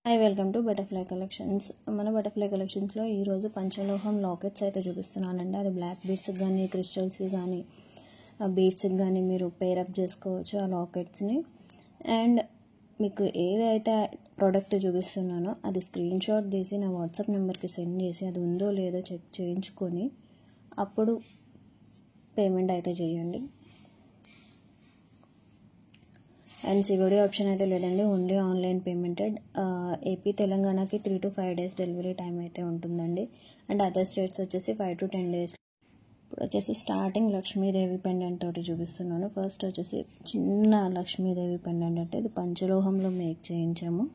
Hi welcome to butterfly collections. మన butterfly కలెక్షన్స్లో ఈరోజు పంచలోహం లాకెట్స్ అయితే చూపిస్తున్నానండి. అది బ్లాక్ బీడ్స్కి కానీ క్రిస్టల్స్కి కానీ బీడ్స్కి కానీ మీరు పేరప్ చేసుకోవచ్చు ఆ లాకెట్స్ని. అండ్ మీకు ఏదైతే ప్రోడక్ట్ చూపిస్తున్నానో అది స్క్రీన్ షాట్ తీసి నా వాట్సాప్ నెంబర్కి సెండ్ చేసి అది ఉందో లేదో చెక్ చేయించుకొని అప్పుడు పేమెంట్ అయితే చేయండి. అండ్ సిఓడి ఆప్షన్ అయితే లేదండి, ఓన్లీ ఆన్లైన్ పేమెంటెడ్. ఏపీ తెలంగాణకి 3 to 5 days డెలివరీ టైం అయితే ఉంటుందండి. అండ్ అదర్ స్టేట్స్ వచ్చేసి 5 to 10 days. ఇప్పుడు వచ్చేసి స్టార్టింగ్ లక్ష్మీదేవి పెండెంట్ తోటి చూపిస్తున్నాను. ఫస్ట్ వచ్చేసి చిన్న లక్ష్మీదేవి పెండెంట్ అంటే ఇది పంచలోహంలో మేక్ చేయించాము.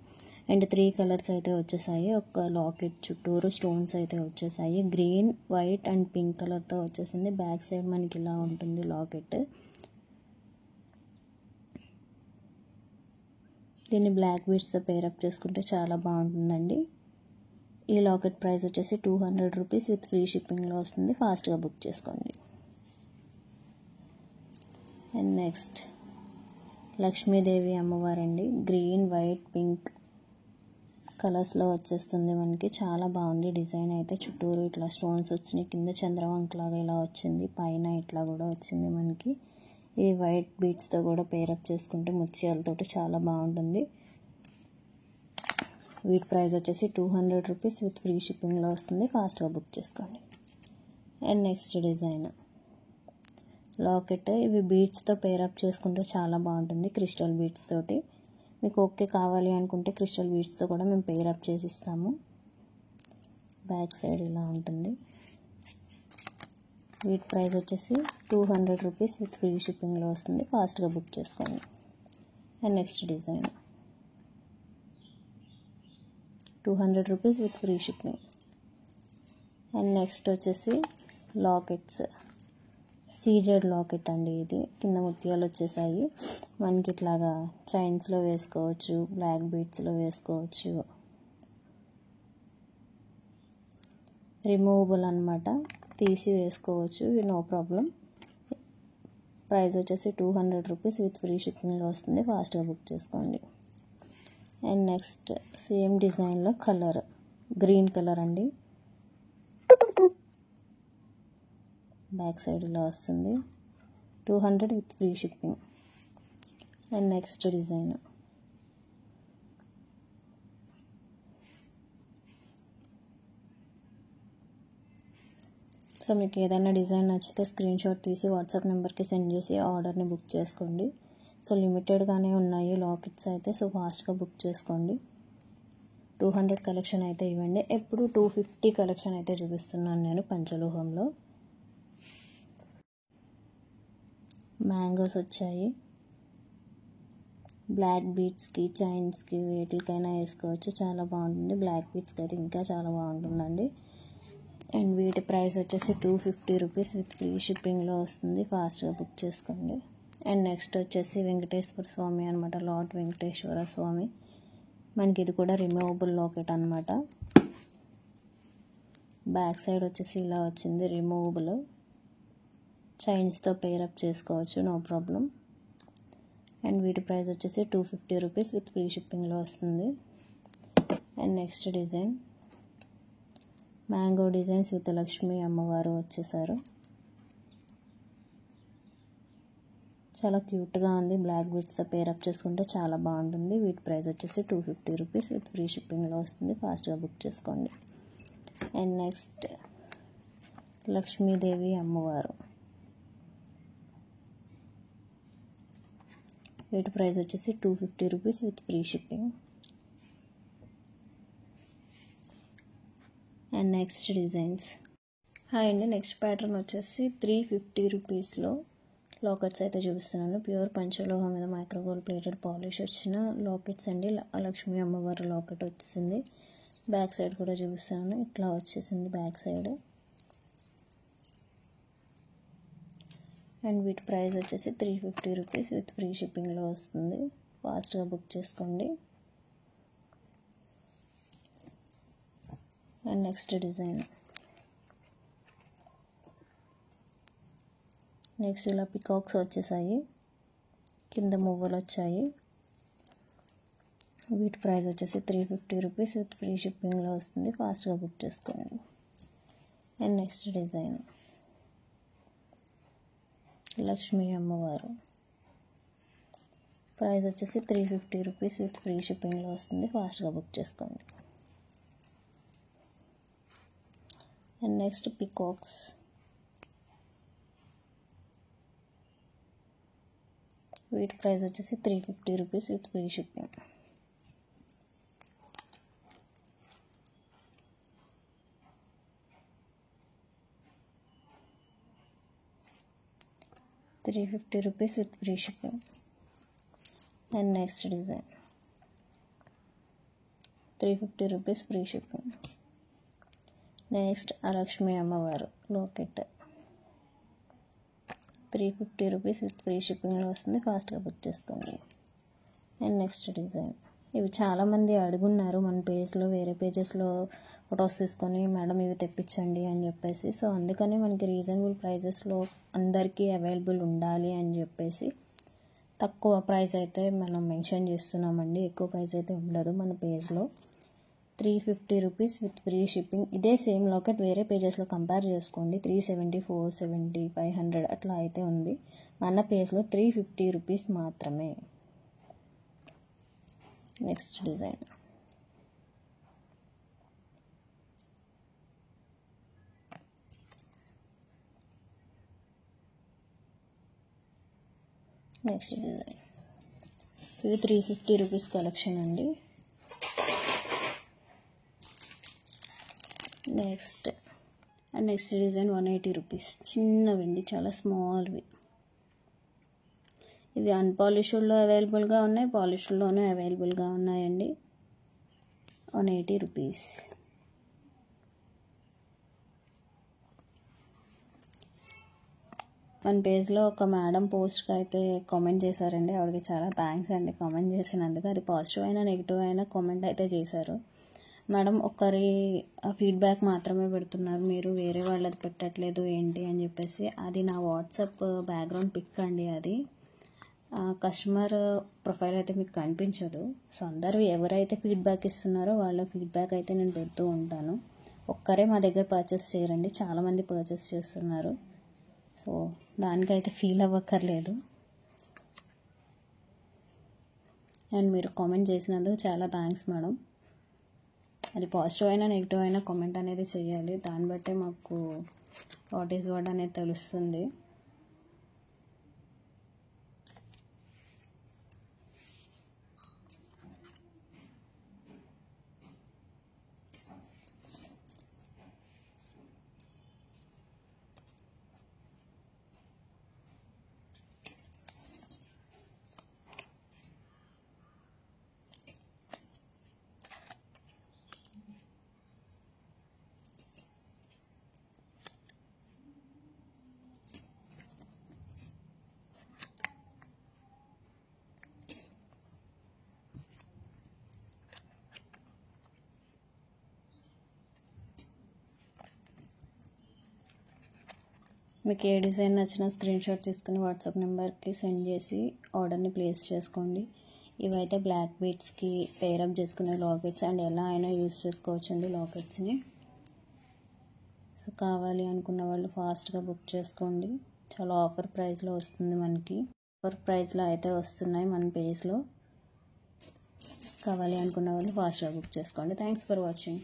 అండ్ 3 కలర్స్ అయితే వచ్చేసాయి. ఒక లాకెట్ చుట్టూరు స్టోన్స్ అయితే వచ్చేసాయి. గ్రీన్, వైట్ అండ్ పింక్ కలర్తో వచ్చేసింది. బ్యాక్ సైడ్ మనకి ఇలా ఉంటుంది లాకెట్. దీన్ని బ్లాక్ బీడ్స్తో పేరప్ చేసుకుంటే చాలా బాగుంటుందండి. ఈ లాకెట్ ప్రైస్ వచ్చేసి 200 రూపీస్ విత్ ఫ్రీ షిప్పింగ్లో వస్తుంది. ఫాస్ట్గా బుక్ చేసుకోండి. అండ్ నెక్స్ట్ లక్ష్మీదేవి అమ్మవారండి. గ్రీన్, వైట్, పింక్ కలర్స్లో వచ్చేస్తుంది మనకి. చాలా బాగుంది డిజైన్ అయితే. చుట్టూరు ఇట్లా స్టోన్స్ వచ్చినాయి. కింద చంద్రవంకలాగా ఇలా వచ్చింది. పైన ఇట్లా కూడా వచ్చింది మనకి. ఈ వైట్ బీడ్స్తో కూడా పేరప్ చేసుకుంటే ముత్యాలతోటి చాలా బాగుంటుంది. వీటి ప్రైస్ వచ్చేసి 200 రూపీస్ విత్ ఫ్రీ షిప్పింగ్లో వస్తుంది. ఫాస్ట్గా బుక్ చేసుకోండి. And next design locket. ఇవి బీడ్స్తో పేరప్ చేసుకుంటే చాలా బాగుంటుంది. క్రిస్టల్ బీడ్స్ తోటి మీకు ఓకే కావాలి అనుకుంటే క్రిస్టల్ బీడ్స్తో కూడా మేము పేరప్ చేసి ఇస్తాము. బ్యాక్ సైడ్ ఇలా ఉంటుంది. వీటి ప్రైస్ వచ్చేసి 200 రూపీస్ విత్ ఫ్రీ షిప్పింగ్లో వస్తుంది. ఫాస్ట్గా బుక్ చేసుకోండి. And next design 200 rupees with free shipping. And next వచ్చేసి లాకెట్స్. సీజెడ్ లాకెట్ అండి ఇది. కింద ముత్యాలు వచ్చేసాయి మనకి. ఇట్లాగా చైన్స్లో వేసుకోవచ్చు, బ్లాక్ బీడ్స్లో వేసుకోవచ్చు. రిమూవబుల్ అనమాట, తీసి వేసుకోవచ్చు, నో ప్రాబ్లం. ప్రైస్ వచ్చేసి 200 రూపీస్ విత్ ఫ్రీ షిప్పింగ్లో వస్తుంది. ఫాస్ట్గా బుక్ చేసుకోండి. అండ్ నెక్స్ట్ సేమ్ డిజైన్లో కలర్ గ్రీన్ కలర్ అండి. బ్యాక్ సైడ్ ఇలా వస్తుంది. 200 with free shipping. And next design so మీకు ఏదైనా డిజైన్ నచ్చితే స్క్రీన్ షాట్ తీసి వాట్సాప్ నెంబర్కి సెండ్ చేసి ఆర్డర్ని బుక్ చేసుకోండి. సో లిమిటెడ్గానే ఉన్నాయి లాకెట్స్ అయితే. సో ఫాస్ట్గా బుక్ చేసుకోండి. 200 కలెక్షన్ అయితే ఇవ్వండి. ఎప్పుడు 250 కలెక్షన్ అయితే చూపిస్తున్నాను నేను పంచలోహంలో. మ్యాంగోస్ వచ్చాయి. బ్లాక్ బీడ్స్కి, చైన్స్కి వేటికైనా వేసుకోవచ్చు. చాలా బాగుంటుంది. బ్లాక్ బీడ్స్కి అయితే ఇంకా చాలా బాగుంటుందండి. అండ్ వీటి ప్రైస్ వచ్చేసి 250 రూపీస్ విత్ ఫ్రీ షిప్పింగ్లో వస్తుంది. ఫాస్ట్గా బుక్ చేసుకోండి. అండ్ నెక్స్ట్ వచ్చేసి వెంకటేశ్వర స్వామి అనమాట. లార్డ్ వెంకటేశ్వర స్వామి మనకి. ఇది కూడా రిమూవబుల్ లాకెట్ అనమాట. బ్యాక్ సైడ్ వచ్చేసి ఇలా వచ్చింది రిమూవబుల్. చైన్స్తో పేరప్ చేసుకోవచ్చు, నో ప్రాబ్లం. అండ్ వీటి ప్రైస్ వచ్చేసి 250 రూపీస్ విత్ ఫ్రీ షిప్పింగ్లో వస్తుంది. And next design mango designs with Lakshmi అమ్మవారు వచ్చేసారు. చాలా క్యూట్గా ఉంది. బ్లాక్ బీడ్స్తో పేరప్ చేసుకుంటే చాలా బాగుంటుంది. వీటి ప్రైస్ వచ్చేసి 250 రూపీస్ విత్ ఫ్రీ షిప్పింగ్లో వస్తుంది. ఫాస్ట్గా బుక్ చేసుకోండి. అండ్ నెక్స్ట్ లక్ష్మీదేవి అమ్మవారు. వీటి ప్రైస్ వచ్చేసి 250 rupees with free shipping. And next designs. Hi అండి, నెక్స్ట్ ప్యాటర్న్ వచ్చేసి 350 రూపీస్లో లాకెట్స్ అయితే చూపిస్తున్నాను. ప్యూర్ పంచలోహం మీద మైక్రోగోల్డ్ ప్లేటెడ్ పాలిష్ వచ్చిన లాకెట్స్ అండి. లక్ష్మీ అమ్మవారి లాకెట్ వచ్చింది. బ్యాక్ సైడ్ కూడా చూపిస్తున్నాను. ఇట్లా వచ్చేసింది బ్యాక్ సైడ్. అండ్ వీటి ప్రైస్ వచ్చేసి 350 రూపీస్ విత్ ఫ్రీ షిప్పింగ్లో వస్తుంది. ఫాస్ట్గా బుక్ చేసుకోండి. And next design. నెక్స్ట్ ఇలా పికాక్స్ వచ్చేసాయి. కింద మువ్వలు వచ్చాయి. వీటి ప్రైస్ వచ్చేసి 350 రూపీస్ విత్ ఫ్రీ షిప్పింగ్లో వస్తుంది. ఫాస్ట్గా బుక్ చేసుకోండి. అండ్ నెక్స్ట్ డిజైన్ లక్ష్మీ అమ్మవారు. ప్రైస్ వచ్చేసి 350 రూపీస్ విత్ ఫ్రీ షిప్పింగ్లో వస్తుంది. ఫాస్ట్గా బుక్ చేసుకోండి. And next peacocks. వీటి ప్రైస్ వచ్చేసి 350 rupees with free shipping. ₹350 with free shipping. And next design ₹350 free shipping. Next Lakshmi Ammavaru locket ₹350 with free shipping లో వస్తుంది. ఫాస్ట్గా బుక్ చేసుకోండి. And next design. ఇవి చాలామంది అడుగున్నారు మన పేజ్లో, వేరే పేజెస్లో ఫొటోస్ తీసుకొని మేడం ఇవి తెప్పించండి అని చెప్పేసి. సో అందుకని మనకి రీజనబుల్ ప్రైజెస్లో అందరికీ అవైలబుల్ ఉండాలి అని చెప్పేసి తక్కువ ప్రైస్ అయితే మనం మెన్షన్ చేస్తున్నామండి. ఎక్కువ ప్రైస్ అయితే ఉండదు మన పేజ్లో. ₹350 విత్ ఫ్రీ షిప్పింగ్. ఇదే సేమ్ లాకెట్ వేరే పేజెస్లో కంపేర్ చేసుకోండి. 370, 470, 500 అట్లా అయితే ఉంది. మన పేజ్లో ₹350 మాత్రమే. నెక్స్ట్ డిజైన్ ఇవి ₹350 కలెక్షన్ అండి. Next design ₹180. చిన్నవండి, చాలా స్మాల్వి. ఇవి అన్పాలిష్డ్లో అవైలబుల్గా ఉన్నాయి, పాలిష్డ్లోనే అవైలబుల్గా ఉన్నాయండి. ₹180. మన పేజ్లో ఒక మేడం పోస్ట్కి అయితే కామెంట్ చేశారండి. ఆవిడకి చాలా థ్యాంక్స్ అండి కామెంట్ చేసినందుకు. అది పాజిటివ్ అయినా నెగిటివ్ అయినా కామెంట్ అయితే చేశారు. మేడం ఒకరి ఫీడ్బ్యాక్ మాత్రమే పెడుతున్నారు, మీరు వేరే వాళ్ళది పెట్టట్లేదు ఏంటి అని చెప్పేసి. అది నా వాట్సాప్ బ్యాక్గ్రౌండ్ పిక్ అండి. అది కస్టమర్ ప్రొఫైల్ అయితే మీకు కనిపించదు. సో అందరూ ఎవరైతే ఫీడ్బ్యాక్ ఇస్తున్నారో వాళ్ళ ఫీడ్బ్యాక్ అయితే నేను పెడుతూ ఉంటాను. ఒక్కరే మా దగ్గర పర్చేస్ చేయరండి, చాలామంది పర్చేస్ చేస్తున్నారు. సో దానికైతే ఫీల్ అవ్వక్కర్లేదు. అండ్ మీరు కామెంట్ చేసినందుకు చాలా థ్యాంక్స్ మేడం. అది పాజిటివ్ అయినా నెగిటివ్ అయినా కామెంట్ అనేది చేయాలి. దాన్ని బట్టే మాకు వాట్ ఈజ్ వాట్ అనేది తెలుస్తుంది. మీకు ఏ డిజైన్ నచ్చినా స్క్రీన్ షాట్ తీసుకుని వాట్సాప్ నెంబర్కి సెండ్ చేసి ఆర్డర్ని ప్లేస్ చేసుకోండి. ఇవైతే బ్లాక్ బీడ్స్కి పేరప్ చేసుకునే లాకెట్స్ అండ్ ఎలా అయినా యూజ్ చేసుకోవచ్చండి లాకెట్స్ని. సో కావాలి అనుకున్న వాళ్ళు ఫాస్ట్గా బుక్ చేసుకోండి. చాలా ఆఫర్ ప్రైస్లో వస్తుంది మనకి. ఆఫర్ ప్రైస్లో అయితే వస్తున్నాయి మన పేజ్లో. కావాలి అనుకున్న వాళ్ళు ఫాస్ట్గా బుక్ చేసుకోండి. Thanks for watching.